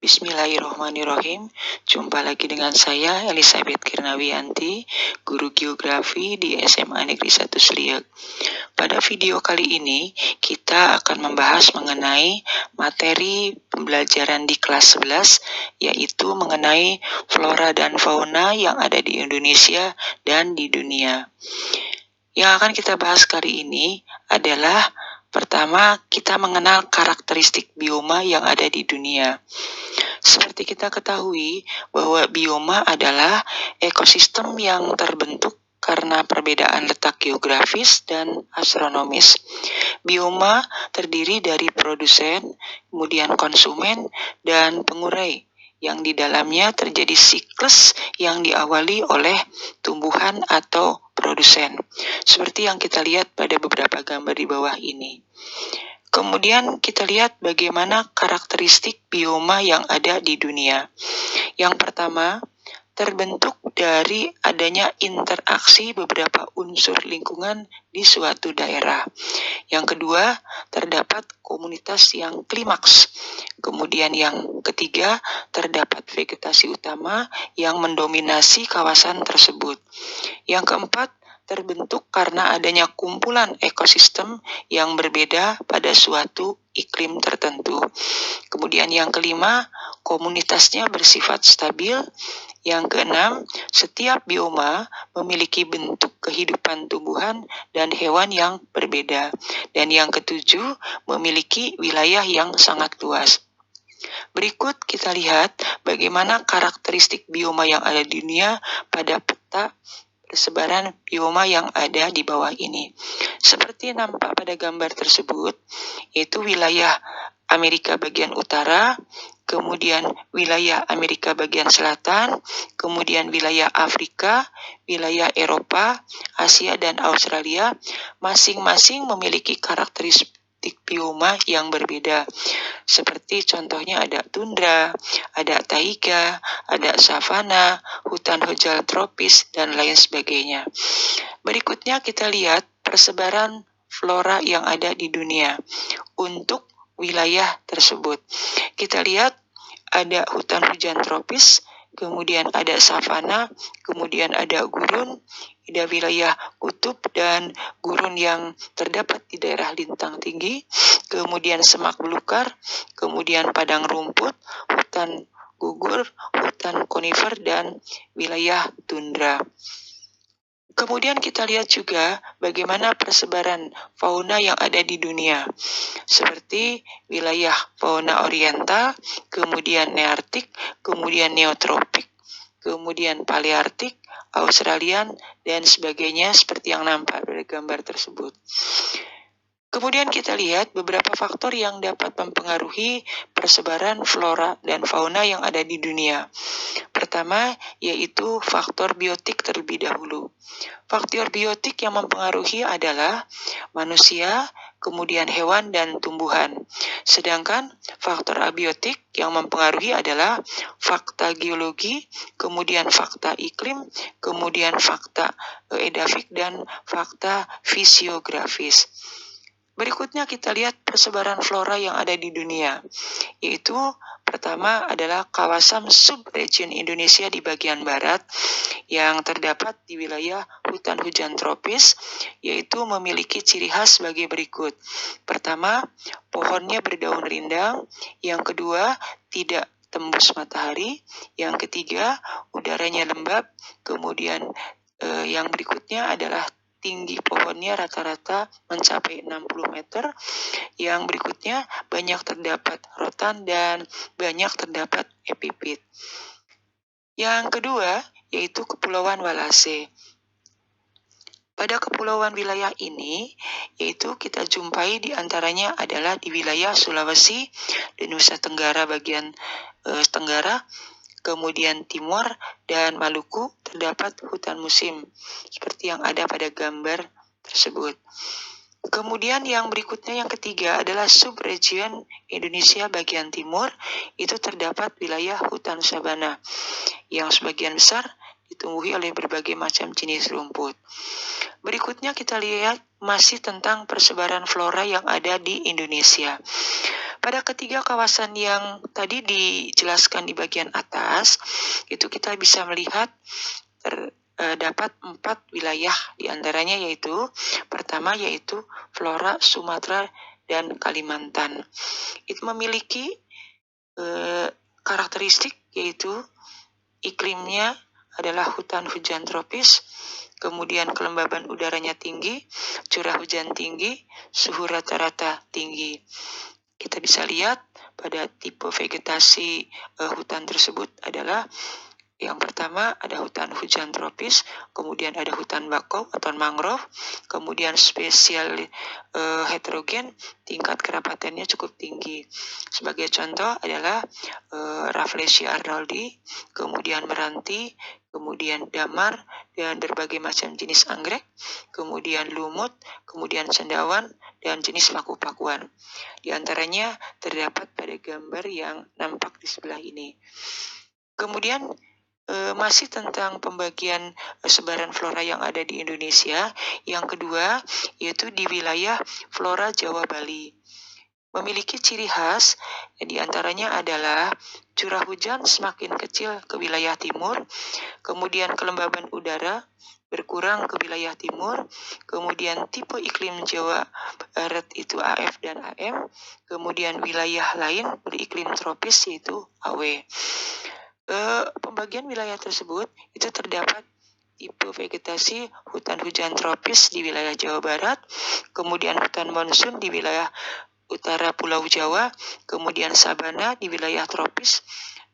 Bismillahirrohmanirrohim. Jumpa lagi dengan saya Elizabeth Kirnawianti, guru geografi di SMA Negeri 1 Sliek. Pada video kali ini kita akan membahas mengenai materi pembelajaran di kelas 11, yaitu mengenai flora dan fauna yang ada di Indonesia dan di dunia. Yang akan kita bahas kali ini adalah pertama, kita mengenal karakteristik bioma yang ada di dunia. Seperti kita ketahui bahwa bioma adalah ekosistem yang terbentuk karena perbedaan letak geografis dan astronomis. Bioma terdiri dari produsen, kemudian konsumen, dan pengurai, yang di dalamnya terjadi siklus yang diawali oleh tumbuhan atau produsen, seperti yang kita lihat pada beberapa gambar di bawah ini. Kemudian kita lihat bagaimana karakteristik bioma yang ada di dunia. Yang pertama, terbentuk dari adanya interaksi beberapa unsur lingkungan di suatu daerah. Yang kedua, terdapat komunitas yang klimaks. Kemudian yang ketiga, terdapat vegetasi utama yang mendominasi kawasan tersebut. Yang keempat, terbentuk karena adanya kumpulan ekosistem yang berbeda pada suatu iklim tertentu. Kemudian yang kelima, komunitasnya bersifat stabil. Yang keenam, setiap bioma memiliki bentuk kehidupan tumbuhan dan hewan yang berbeda. Dan yang ketujuh, memiliki wilayah yang sangat luas. Berikut kita lihat bagaimana karakteristik bioma yang ada di dunia pada peta persebaran bioma yang ada di bawah ini. Seperti nampak pada gambar tersebut, yaitu wilayah Amerika bagian utara, kemudian wilayah Amerika bagian selatan, kemudian wilayah Afrika, wilayah Eropa, Asia, dan Australia, masing-masing memiliki karakteristik bioma yang berbeda. Seperti contohnya ada tundra, ada taiga, ada savana, hutan hijau tropis, dan lain sebagainya. Berikutnya kita lihat persebaran flora yang ada di dunia untuk wilayah tersebut. Kita lihat ada hutan hujan tropis, kemudian ada savana, kemudian ada gurun, ada wilayah kutub dan gurun yang terdapat di daerah lintang tinggi, kemudian semak belukar, kemudian padang rumput, hutan gugur, hutan konifer, dan wilayah tundra. Kemudian kita lihat juga bagaimana persebaran fauna yang ada di dunia, seperti wilayah fauna oriental, kemudian neartik, kemudian neotropik, kemudian paleartik, Australian, dan sebagainya seperti yang nampak dari gambar tersebut. Kemudian kita lihat beberapa faktor yang dapat mempengaruhi persebaran flora dan fauna yang ada di dunia. Pertama, yaitu faktor biotik terlebih dahulu. Faktor biotik yang mempengaruhi adalah manusia, kemudian hewan dan tumbuhan. Sedangkan faktor abiotik yang mempengaruhi adalah fakta geologi, kemudian fakta iklim, kemudian fakta edafik, dan fakta fisiografis. Berikutnya kita lihat persebaran flora yang ada di dunia, yaitu pertama adalah kawasan subregion Indonesia di bagian barat yang terdapat di wilayah hutan hujan tropis, yaitu memiliki ciri khas sebagai berikut. Pertama, pohonnya berdaun rindang. Yang kedua, tidak tembus matahari. Yang ketiga, udaranya lembab. Kemudian yang berikutnya adalah tinggi pohonnya rata-rata mencapai 60 meter. Yang berikutnya banyak terdapat rotan dan banyak terdapat epipit. Yang kedua yaitu Kepulauan Walase. Pada kepulauan wilayah ini, yaitu kita jumpai di antaranya adalah di wilayah Sulawesi dan Nusa Tenggara bagian tenggara, kemudian Timor dan Maluku terdapat hutan musim, seperti yang ada pada gambar tersebut. Kemudian yang berikutnya, yang ketiga adalah subregion Indonesia bagian timur, itu terdapat wilayah hutan sabana yang sebagian besar ditumbuhi oleh berbagai macam jenis rumput. Berikutnya kita lihat masih tentang persebaran flora yang ada di Indonesia. Pada ketiga kawasan yang tadi dijelaskan di bagian atas, itu kita bisa melihat terdapat 4 wilayah diantaranya yaitu pertama yaitu flora Sumatera dan Kalimantan. Itu memiliki karakteristik yaitu iklimnya adalah hutan hujan tropis, kemudian kelembaban udaranya tinggi, curah hujan tinggi, suhu rata-rata tinggi. Kita bisa lihat pada tipe vegetasi hutan tersebut adalah yang pertama ada hutan hujan tropis, kemudian ada hutan bakau atau mangrove, kemudian spesial heterogen, tingkat kerapatannya cukup tinggi. Sebagai contoh adalah Rafflesia arnoldi, kemudian meranti, kemudian damar, dan berbagai macam jenis anggrek, kemudian lumut, kemudian cendawan, dan jenis paku-pakuan. Di antaranya terdapat pada gambar yang nampak di sebelah ini. Kemudian masih tentang pembagian sebaran flora yang ada di Indonesia. Yang kedua, yaitu di wilayah flora Jawa Bali. Memiliki ciri khas, di antaranya adalah curah hujan semakin kecil ke wilayah timur, kemudian kelembaban udara berkurang ke wilayah timur, kemudian tipe iklim Jawa Barat itu AF dan AM, kemudian wilayah lain beriklim tropis yaitu AW. Pembagian wilayah tersebut itu terdapat tipe vegetasi hutan hujan tropis di wilayah Jawa Barat, kemudian hutan monsun di wilayah utara Pulau Jawa, kemudian sabana di wilayah tropis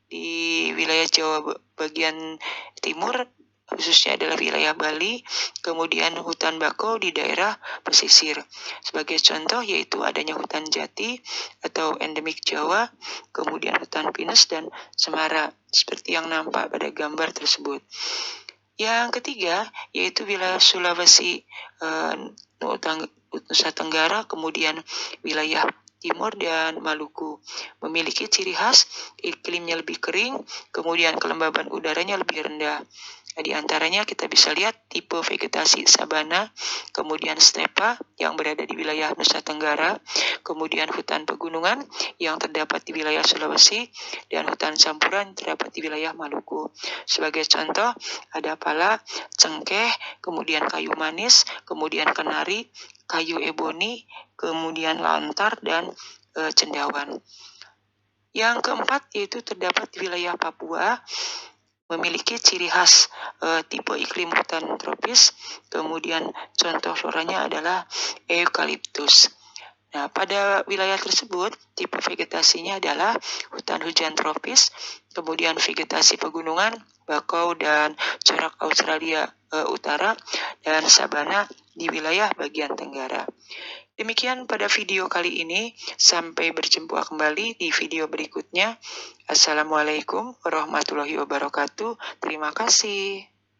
di wilayah Jawa bagian timur, khususnya adalah wilayah Bali, kemudian hutan bakau di daerah pesisir. Sebagai contoh yaitu adanya hutan jati atau endemik Jawa, kemudian hutan pinus dan semara, seperti yang nampak pada gambar tersebut. Yang ketiga yaitu wilayah Sulawesi, Nusa Tenggara, kemudian wilayah Timur dan Maluku. Memiliki ciri khas iklimnya lebih kering, kemudian kelembaban udaranya lebih rendah. Di antaranya kita bisa lihat tipe vegetasi sabana, kemudian stepa yang berada di wilayah Nusa Tenggara, kemudian hutan pegunungan yang terdapat di wilayah Sulawesi, dan hutan campuran terdapat di wilayah Maluku. Sebagai contoh, ada pala, cengkeh, kemudian kayu manis, kemudian kenari, kayu eboni, kemudian lantar, dan cendawan. Yang keempat yaitu terdapat di wilayah Papua, memiliki ciri khas tipe iklim hutan tropis, kemudian contoh floranya adalah eukaliptus. Nah, pada wilayah tersebut, tipe vegetasinya adalah hutan hujan tropis, kemudian vegetasi pegunungan, bakau dan corak Australia Utara, dan sabana di wilayah bagian tenggara. Demikian pada video kali ini, sampai berjumpa kembali di video berikutnya. Assalamualaikum warahmatullahi wabarakatuh. Terima kasih.